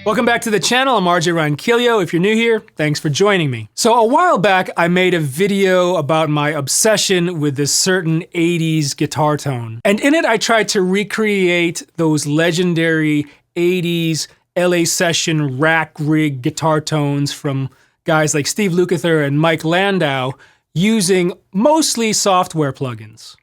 Welcome back to the channel. I'm RJ Ronquillo. If you're new here, thanks for joining me. So a while back, I made a video about my obsession with this certain 80s guitar tone. And in it, I tried to recreate those legendary 80s LA Session rack rig guitar tones from guys like Steve Lukather and Mike Landau using mostly software plugins.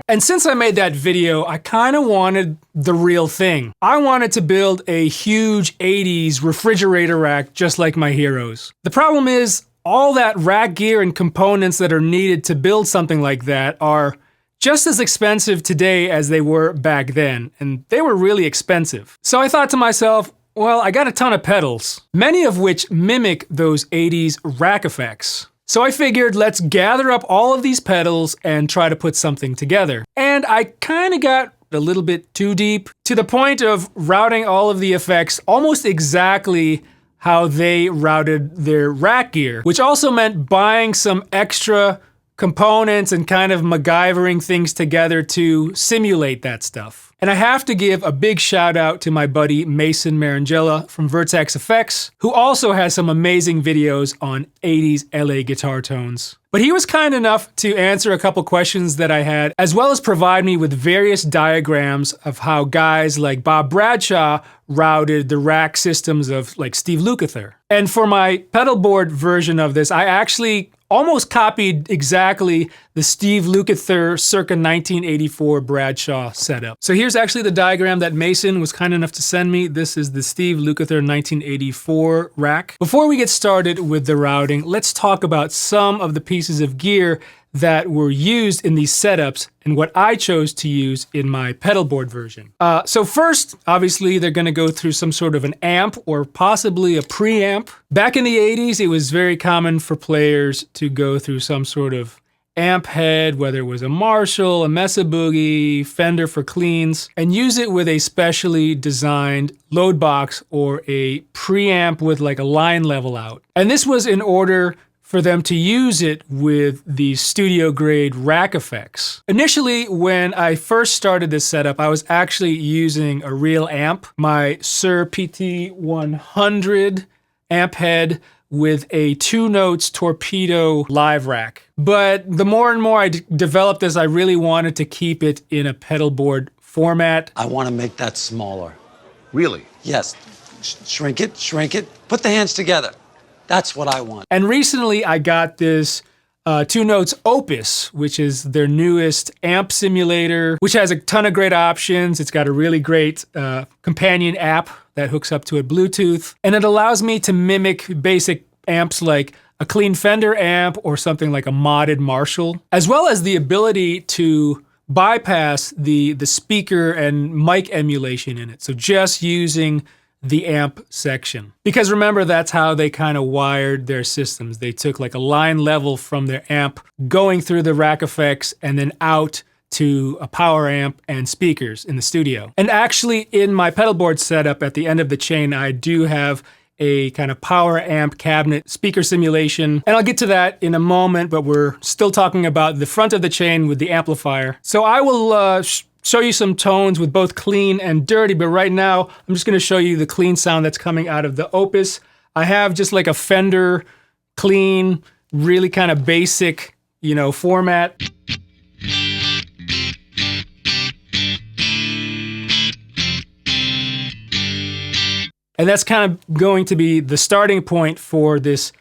And since I made that video, I kind of wanted the real thing. I wanted to build a huge 80s refrigerator rack just like my heroes. The problem is, all that rack gear and components that are needed to build something like that are just as expensive today as they were back then, and they were really expensive. So I thought to myself, well, I got a ton of pedals, many of which mimic those 80s rack effects. So I figured, let's gather up all of these pedals and try to put something together. And I kind of got a little bit too deep, to the point of routing all of the effects almost exactly how they routed their rack gear, which also meant buying some extra components and kind of MacGyvering things together to simulate that stuff. And I have to give a big shout out to my buddy Mason Marangella from Vertex Effects, who also has some amazing videos on 80s LA guitar tones. But he was kind enough to answer a couple questions that I had, as well as provide me with various diagrams of how guys like Bob Bradshaw routed the rack systems of like Steve Lukather. And for my pedalboard version of this, I actually almost copied exactly the Steve Lukather circa 1984 Bradshaw setup. So here's actually the diagram that Mason was kind enough to send me. This is the Steve Lukather 1984 rack. Before we get started with the routing, let's talk about some of the pieces of gear that were used in these setups and what I chose to use in my pedalboard version. So first, obviously, they're gonna go through some sort of an amp or possibly a preamp. Back in the 80s, it was very common for players to go through some sort of amp head, whether it was a Marshall, a Mesa Boogie, Fender for cleans, and use it with a specially designed load box or a preamp with like a line level out. And this was in order for them to use it with these studio grade rack effects. Initially, when I first started this setup, I was actually using a real amp, my Sir PT100 amp head with a 2 notes torpedo live rack. But the more and more I developed this, I really wanted to keep it in a pedalboard format. I want to make that smaller. Really? Yes. Shrink it, put the hands together. That's what I want. And recently I got this 2 Notes Opus, which is their newest amp simulator, which has a ton of great options. It's got a really great companion app that hooks up to it Bluetooth. And it allows me to mimic basic amps like a clean Fender amp or something like a modded Marshall, as well as the ability to bypass the speaker and mic emulation in it. So just using the amp section. Because remember, that's how they kind of wired their systems. They took like a line level from their amp, going through the rack effects, and then out to a power amp and speakers in the studio. And actually, in my pedalboard setup at the end of the chain, I do have a kind of power amp cabinet speaker simulation. And I'll get to that in a moment, but we're still talking about the front of the chain with the amplifier. So I will show you some tones with both clean and dirty, but right now I'm just gonna show you the clean sound that's coming out of the Opus. I have just like a Fender clean, really kind of basic, format. And that's kind of going to be the starting point for this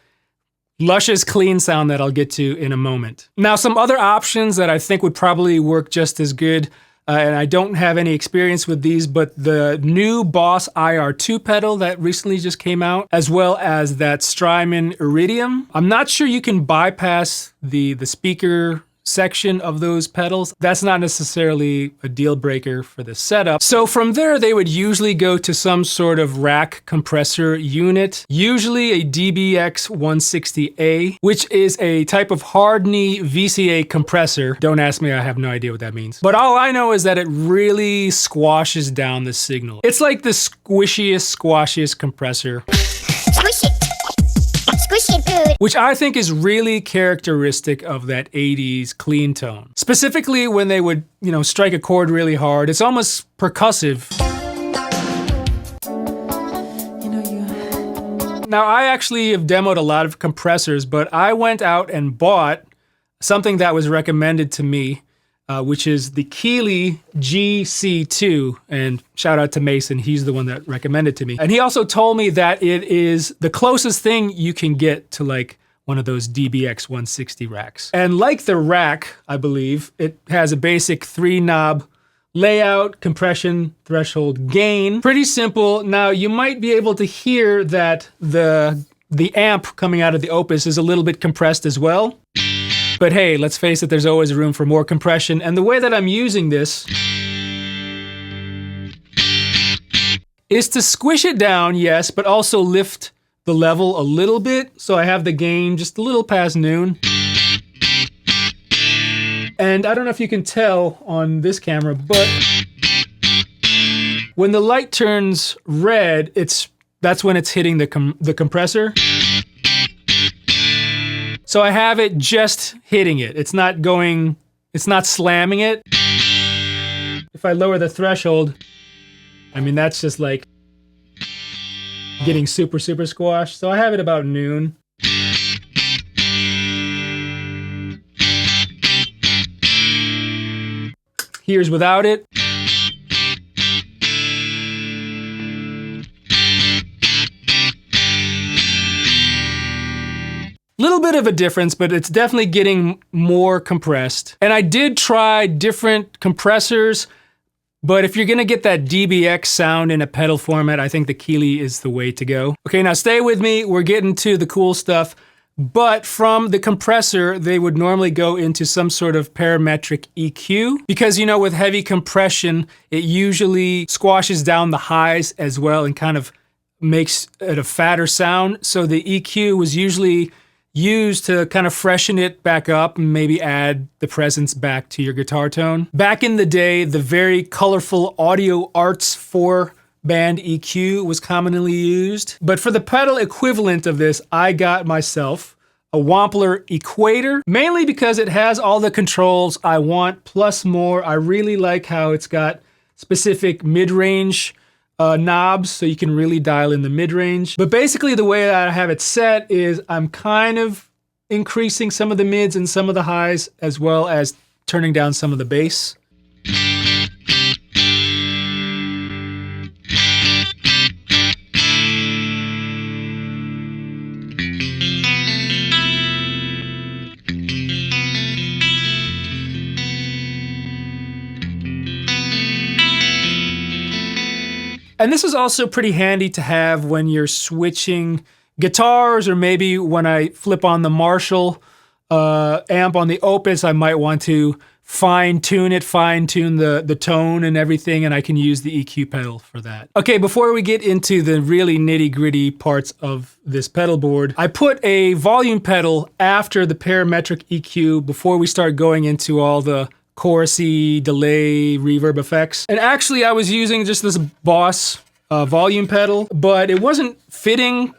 luscious clean sound that I'll get to in a moment. Now, some other options that I think would probably work just as good, and I don't have any experience with these, but the new Boss IR2 pedal that recently just came out, as well as that Strymon Iridium. I'm not sure you can bypass the speaker section of those pedals. That's not necessarily a deal breaker for the setup. So from there, they would usually go to some sort of rack compressor unit, usually a DBX 160A, which is a type of hard knee VCA compressor. Don't ask me, I have no idea what that means. But all I know is that it really squashes down the signal. It's like the squishiest compressor. Squish it good. which I think is really characteristic of that 80s clean tone. Specifically when they would, you know, strike a chord really hard, it's almost percussive. Now, I actually have demoed a lot of compressors, but I went out and bought something that was recommended to me, which is the Keeley GC2, and shout out to Mason, he's the one that recommended to me. And he also told me that it is the closest thing you can get to like one of those DBX 160 racks. And like the rack, I believe, it has a basic 3-knob layout, compression, threshold, gain. Pretty simple. Now you might be able to hear that the amp coming out of the Opus is a little bit compressed as well. But hey, let's face it, there's always room for more compression. And the way that I'm using this is to squish it down, yes, but also lift the level a little bit. So I have the gain just a little past noon. And I don't know if you can tell on this camera, but when the light turns red, that's when it's hitting the compressor. So I have it just hitting it. It's not slamming it. If I lower the threshold, I mean, that's just like getting super, super squashed. So I have it about noon. Here's without it. Little bit of a difference, but it's definitely getting more compressed. And I did try different compressors, but if you're gonna get that DBX sound in a pedal format, I think the Keeley is the way to go. Okay, now stay with me. We're getting to the cool stuff. But from the compressor, they would normally go into some sort of parametric EQ because, you know, with heavy compression, it usually squashes down the highs as well and kind of makes it a fatter sound. So the EQ was usually used to kind of freshen it back up and maybe add the presence back to your guitar tone. Back in the day, the very colorful Audio Arts 4-band EQ was commonly used. But for the pedal equivalent of this, I got myself a Wampler Equator, mainly because it has all the controls I want, plus more. I really like how it's got specific mid-range knobs, so you can really dial in the mid-range. But basically the way I have it set is I'm kind of increasing some of the mids and some of the highs, as well as turning down some of the bass. And this is also pretty handy to have when you're switching guitars, or maybe when I flip on the Marshall amp on the Opus, I might want to fine-tune the tone and everything, and I can use the EQ pedal for that. Okay, before we get into the really nitty-gritty parts of this pedal board, I put a volume pedal after the parametric EQ before we start going into all the chorusy, delay, reverb effects. And actually I was using just this Boss volume pedal, but it wasn't fitting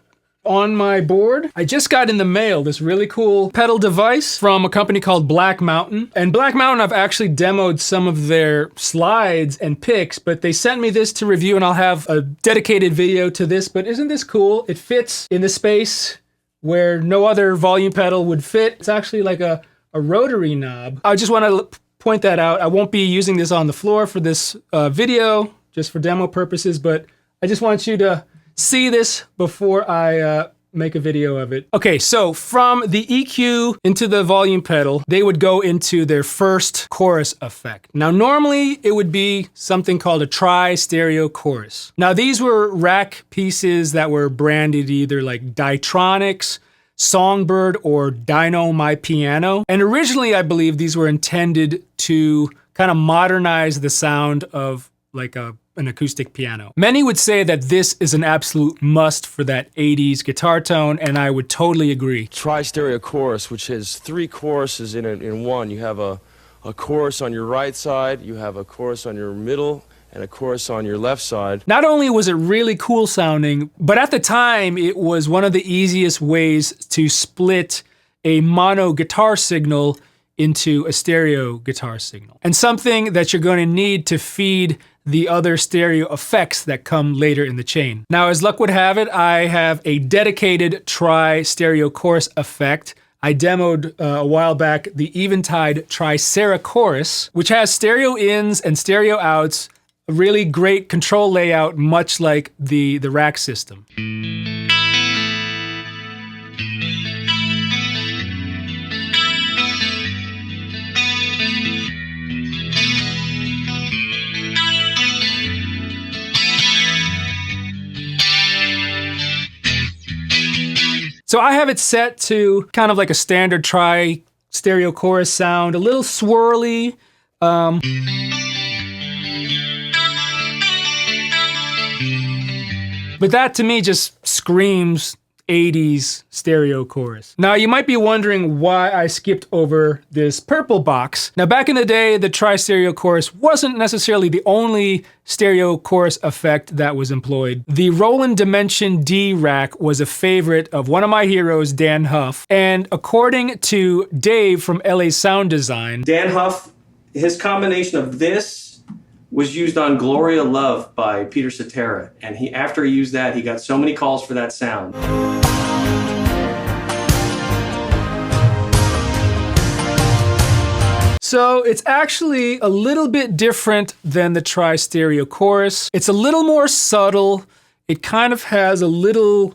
on my board. I just got in the mail this really cool pedal device from a company called Black Mountain. And Black Mountain, I've actually demoed some of their slides and picks, but they sent me this to review, and I'll have a dedicated video to this. But isn't this cool? It fits in the space where no other volume pedal would fit. It's actually like a rotary knob. I just want to point that out. I won't be using this on the floor for this video, just for demo purposes, but I just want you to see this before I make a video of it. Okay, so from the EQ into the volume pedal, they would go into their first chorus effect. Now, normally it would be something called a TriStereo Chorus. Now, these were rack pieces that were branded either like Ditronics, Songbird, or Dino My Piano. And originally, I believe these were intended to kind of modernize the sound of like an acoustic piano. Many would say that this is an absolute must for that 80s guitar tone, and I would totally agree. TriStereo Chorus, which has 3 choruses in one. You have a chorus on your right side, you have a chorus on your middle, and a chorus on your left side. Not only was it really cool sounding, but at the time it was one of the easiest ways to split a mono guitar signal into a stereo guitar signal, and something that you're going to need to feed the other stereo effects that come later in the chain. Now, as luck would have it, I have a dedicated TriStereo Chorus effect. I demoed a while back the Eventide TriStereo Chorus, which has stereo ins and stereo outs, a really great control layout, much like the rack system. So I have it set to kind of like a standard TriStereo Chorus sound, a little swirly. But that to me just screams 80s stereo chorus. Now you might be wondering why I skipped over this purple box. Now back in the day, the TriStereo Chorus wasn't necessarily the only stereo chorus effect that was employed. The Roland Dimension D rack was a favorite of one of my heroes, Dan Huff, and according to Dave from LA Sound Design, Dan Huff, his combination of this was used on Gloria Love by Peter Cetera, and after he used that, he got so many calls for that sound. So it's actually a little bit different than the TriStereo Chorus. It's a little more subtle. It kind of has a little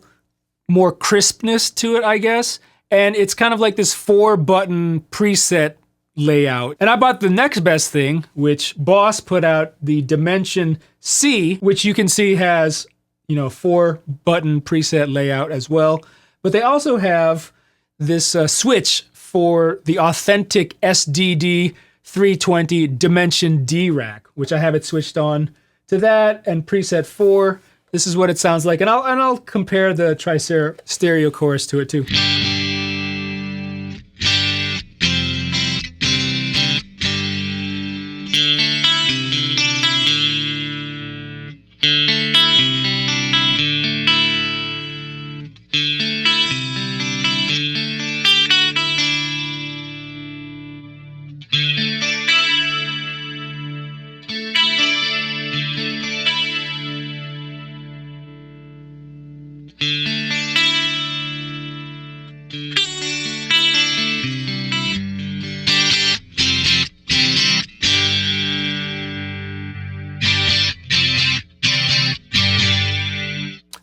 more crispness to it, I guess. And it's kind of like this 4-button preset layout. And I bought the next best thing, which Boss put out, the Dimension C, which you can see has, 4-button preset layout as well. But they also have this switch for the authentic SDD 320 Dimension D rack, which I have it switched on to that and preset 4. This is what it sounds like, and I'll compare the TriStereo Chorus to it too.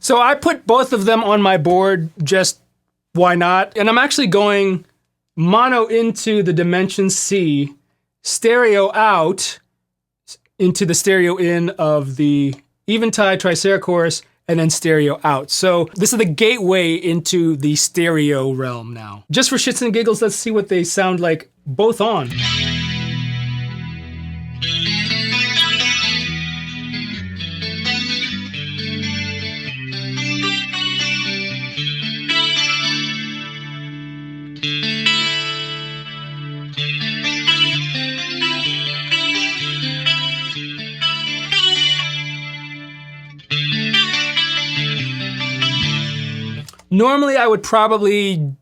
So I put both of them on my board, just why not? And I'm actually going mono into the Dimension C, stereo out into the stereo in of the Eventide TriStereo Chorus, and then stereo out. So this is the gateway into the stereo realm now. Just for shits and giggles, let's see what they sound like both on. Normally, I would probably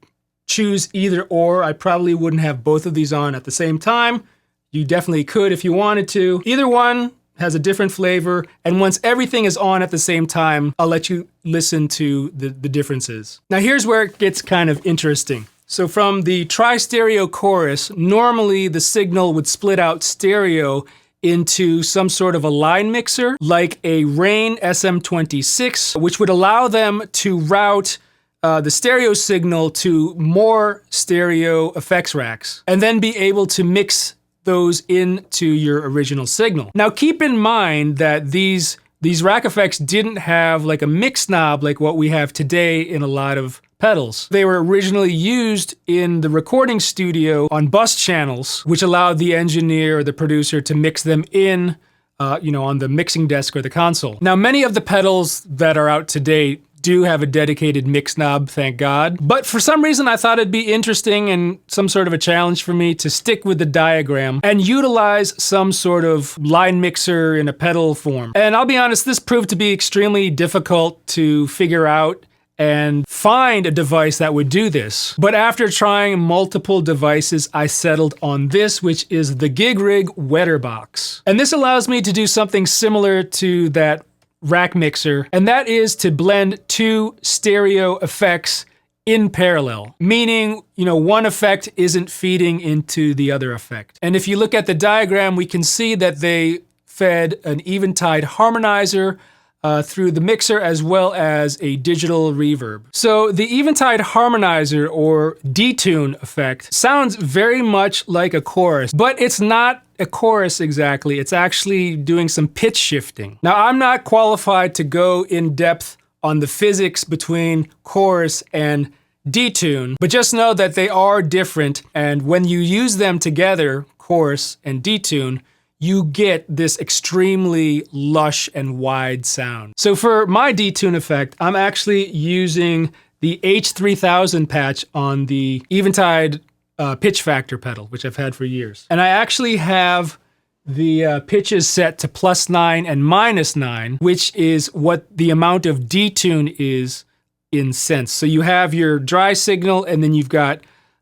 choose either or. I probably wouldn't have both of these on at the same time. You definitely could if you wanted to. Either one has a different flavor, and once everything is on at the same time, I'll let you listen to the differences. Now here's where it gets kind of interesting. So from the TriStereo Chorus, normally the signal would split out stereo into some sort of a line mixer, like a Rane SM26, which would allow them to route the stereo signal to more stereo effects racks, and then be able to mix those into your original signal. Now keep in mind that these rack effects didn't have like a mix knob like what we have today in a lot of pedals. They were originally used in the recording studio on bus channels, which allowed the engineer or the producer to mix them in on the mixing desk or the console. Now many of the pedals that are out today do have a dedicated mix knob, thank God. But for some reason, I thought it'd be interesting and some sort of a challenge for me to stick with the diagram and utilize some sort of line mixer in a pedal form. And I'll be honest, this proved to be extremely difficult to figure out and find a device that would do this. But after trying multiple devices, I settled on this, which is the GigRig Wetterbox. And this allows me to do something similar to that rack mixer, and that is to blend two stereo effects in parallel, meaning, one effect isn't feeding into the other effect. And if you look at the diagram, we can see that they fed an Eventide harmonizer through the mixer as well as a digital reverb. So the Eventide harmonizer or detune effect sounds very much like a chorus, but it's not a chorus exactly. It's actually doing some pitch shifting. Now, I'm not qualified to go in depth on the physics between chorus and detune, but just know that they are different, and when you use them together, chorus and detune, you get this extremely lush and wide sound. So for my detune effect, I'm actually using the H3000 patch on the Eventide pitch factor pedal, which I've had for years. And I actually have the pitches set to +9 and -9, which is what the amount of detune is in cents. So you have your dry signal, and then you've got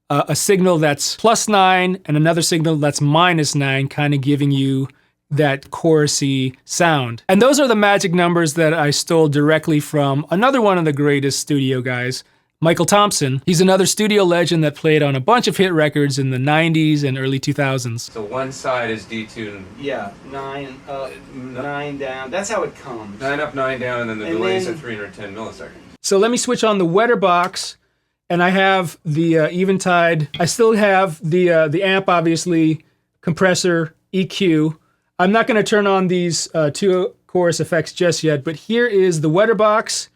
a signal that's +9 and another signal that's -9, kind of giving you that chorusy sound. And those are the magic numbers that I stole directly from another one of the greatest studio guys, Michael Thompson. He's another studio legend that played on a bunch of hit records in the 90s and early 2000s. So one side is detuned. Yeah, 9 up, 9 down. That's how it comes. 9 up, 9 down, and then the delay's at 310 milliseconds. So let me switch on the Wetterbox. And I have the Eventide. I still have the amp, obviously, compressor, EQ. I'm not going to turn on these two chorus effects just yet, but here is the Wetterbox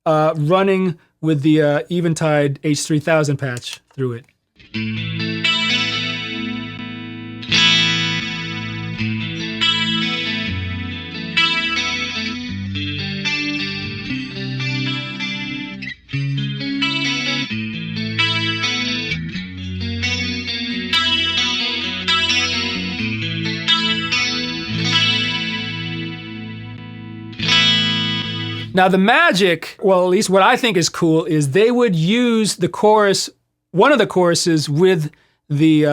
running with the Eventide H3000 patch through it. Now the magic, well, at least what I think is cool, is they would use the chorus, one of the choruses, with the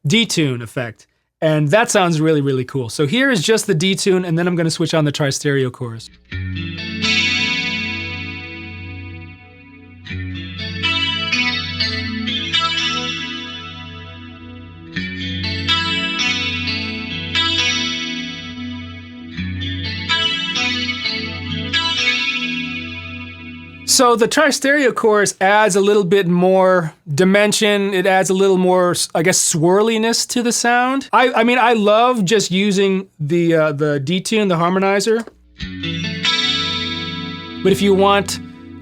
detune effect. And that sounds really, really cool. So here is just the detune, and then I'm going to switch on the TriStereo Chorus. So the TriStereo Chorus adds a little bit more dimension. It adds a little more, I guess, swirliness to the sound. I mean, I love just using the detune, the harmonizer. But if you want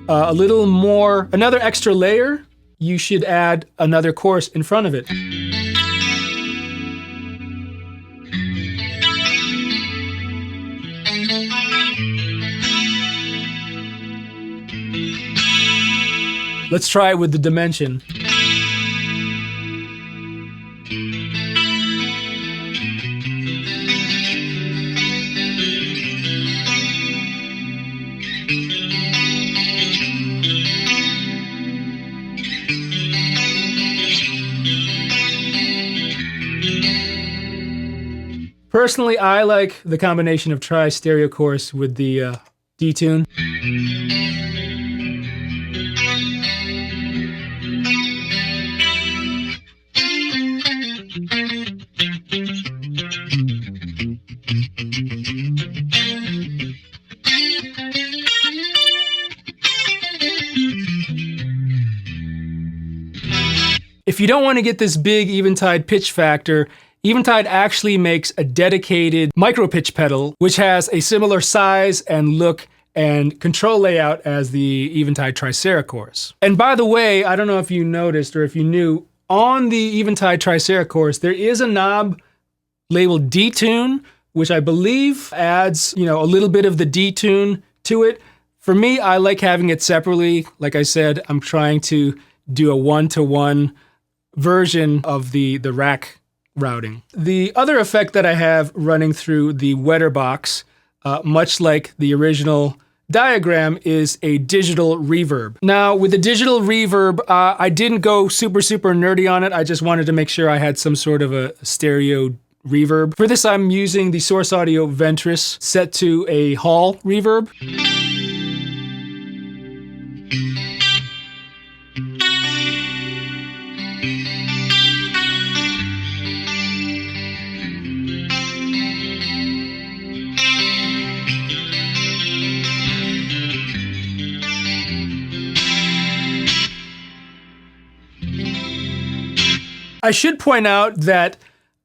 a little more, another extra layer, you should add another chorus in front of it. Let's try it with the dimension. Personally, I like the combination of TriStereo Chorus with the detune. If you don't want to get this big Eventide pitch factor, Eventide actually makes a dedicated micropitch pedal, which has a similar size and look and control layout as the Eventide TriStereo Chorus. And by the way, I don't know if you noticed or if you knew, on the Eventide TriStereo Chorus, there is a knob labeled detune, which I believe adds, a little bit of the detune to it. For me, I like having it separately. Like I said, I'm trying to do a one-to-one version of the rack routing. The other effect that I have running through the wetter box, much like the original diagram, is a digital reverb. Now, with the digital reverb, I didn't go super nerdy on it. I just wanted to make sure I had some sort of a stereo reverb. For this, I'm using the Source Audio Ventris set to a Hall reverb. I should point out that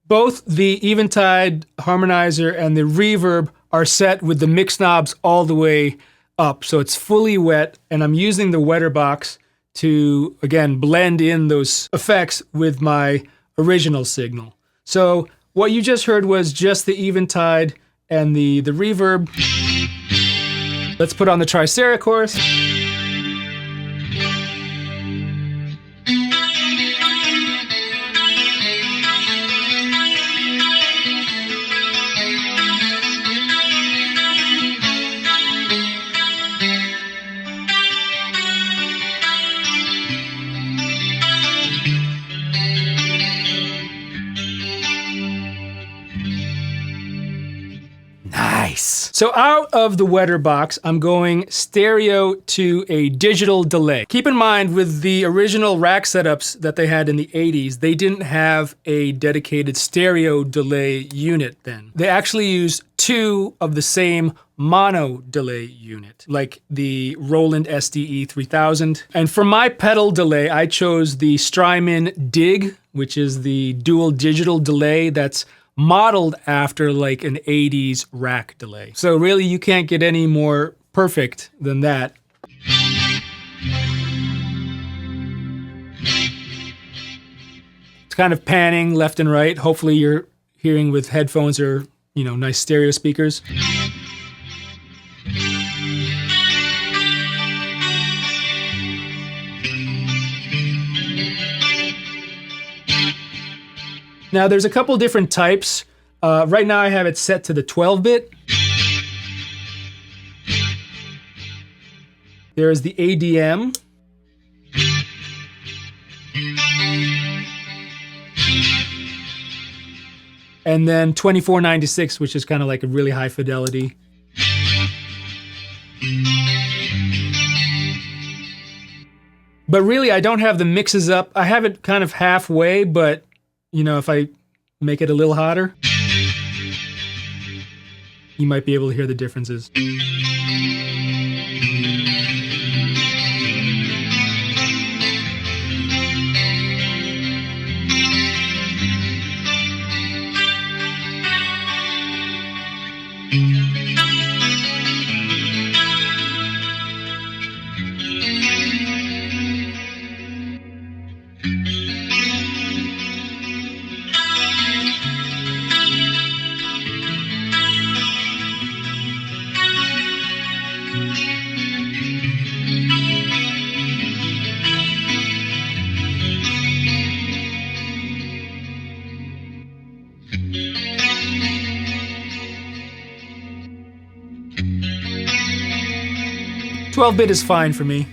both the Eventide harmonizer and the reverb are set with the mix knobs all the way up, so it's fully wet, and I'm using the wetter box to, again, blend in those effects with my original signal. So what you just heard was just the Eventide and the reverb. Let's put on the TriStereo Chorus. Nice. So out of the wetter box, I'm going stereo to a digital delay. Keep in mind, with the original rack setups that they had in the 80s, they didn't have a dedicated stereo delay unit then. They actually used two of the same mono delay unit, like the Roland SDE 3000. And for my pedal delay, I chose the Strymon Dig, which is the dual digital delay that's modeled after like an 80s rack delay. So really, you can't get any more perfect than that. It's kind of panning left and right. Hopefully you're hearing with headphones or, you know, nice stereo speakers. Now there's a couple different types. Right now I have it set to the 12-bit. There's the ADM. And then 2496, which is kind of like a really high fidelity. But really, I don't have the mixes up. I have it kind of halfway, but you know, if I make it a little hotter, you might be able to hear the differences. .12-bit is fine for me.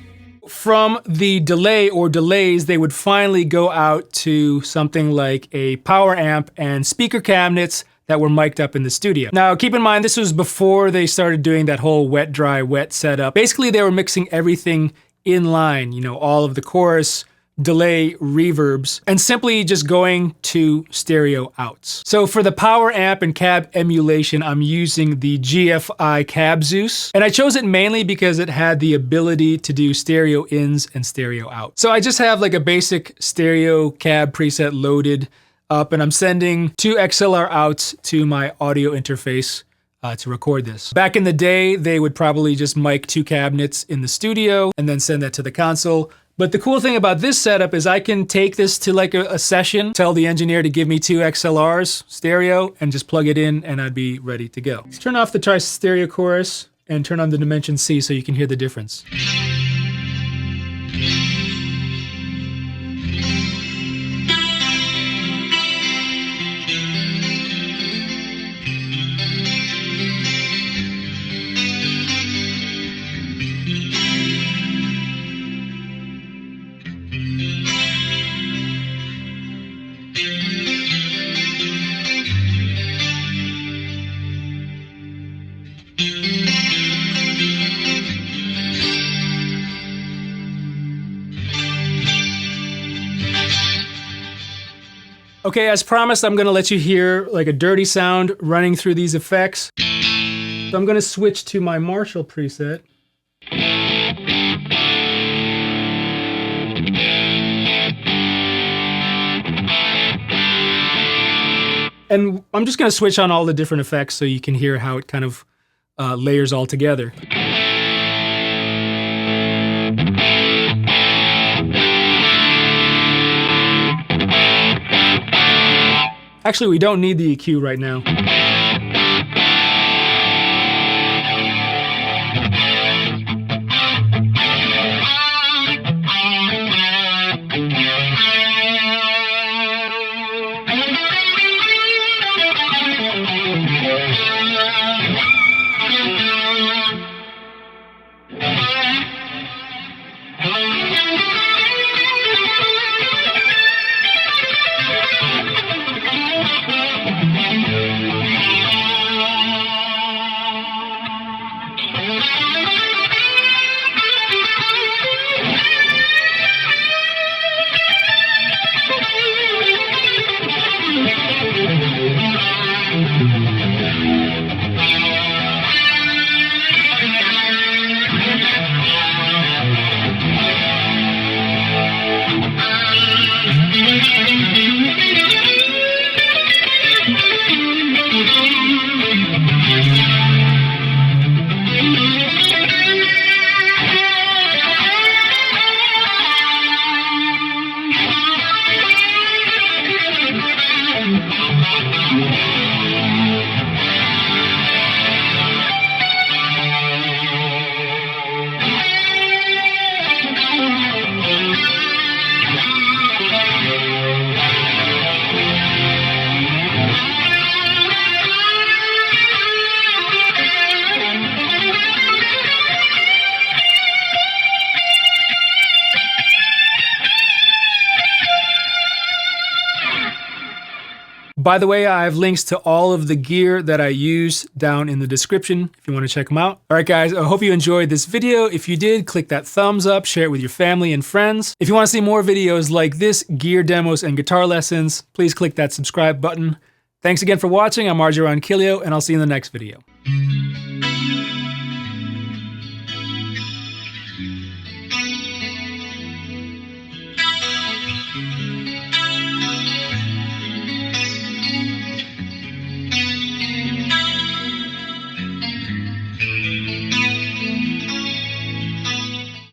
From the delay or delays, they would finally go out to something like a power amp and speaker cabinets that were mic'd up in the studio. Now, keep in mind, this was before they started doing that whole wet, dry, wet setup. Basically, they were mixing everything in line, you know, all of the chorus, delay, reverbs, and simply just going to stereo outs. So for the power amp and cab emulation, I'm using the GFI Cab Zeus, and I chose it mainly because it had the ability to do stereo ins and stereo out. So I just have like a basic stereo cab preset loaded up, and I'm sending 2 XLR outs to my audio interface to record this. Back in the day, they would probably just mic 2 cabinets in the studio and then send that to the console. But the cool thing about this setup is I can take this to like a session, tell the engineer to give me 2 XLRs stereo, and just plug it in and I'd be ready to go. Let's turn off the TriStereo Chorus and turn on the dimension C so you can hear the difference. Okay, as promised, I'm gonna let you hear like a dirty sound running through these effects. So I'm gonna switch to my Marshall preset. And I'm just gonna switch on all the different effects so you can hear how it kind of layers all together. Actually, we don't need the EQ right now. By the way, I have links to all of the gear that I use down in the description if you want to check them out. All right, guys, I hope you enjoyed this video. If you did, click that thumbs up, share it with your family and friends. If you want to see more videos like this, gear demos and guitar lessons, please click that subscribe button. Thanks again for watching. I'm Ronquillo, and I'll see you in the next video.